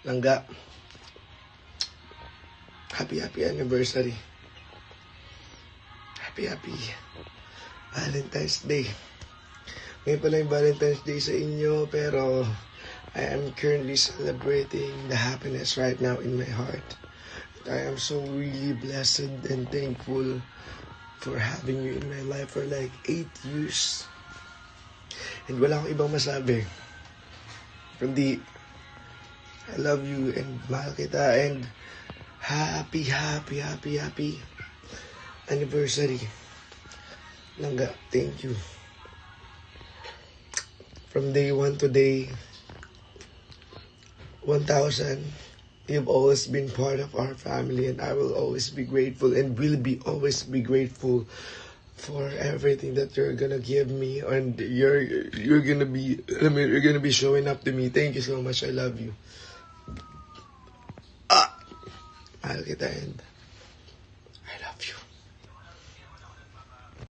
Langga, happy anniversary. Happy Valentine's Day. Ngayon pala yung Valentine's Day sa inyo, pero I am currently celebrating the happiness right now in my heart. I am so really blessed and thankful for having you in my life for like 8 years. And wala akong ibang masabi. Kundi, I love you and mahal kita and happy anniversary. Langga, thank you. From day 1 to day 1,000, you've always been part of our family, and I will always be grateful and will be always be grateful for everything that you're gonna give me, and you're gonna be showing up to me. Thank you so much. I love you. Mahal kita, and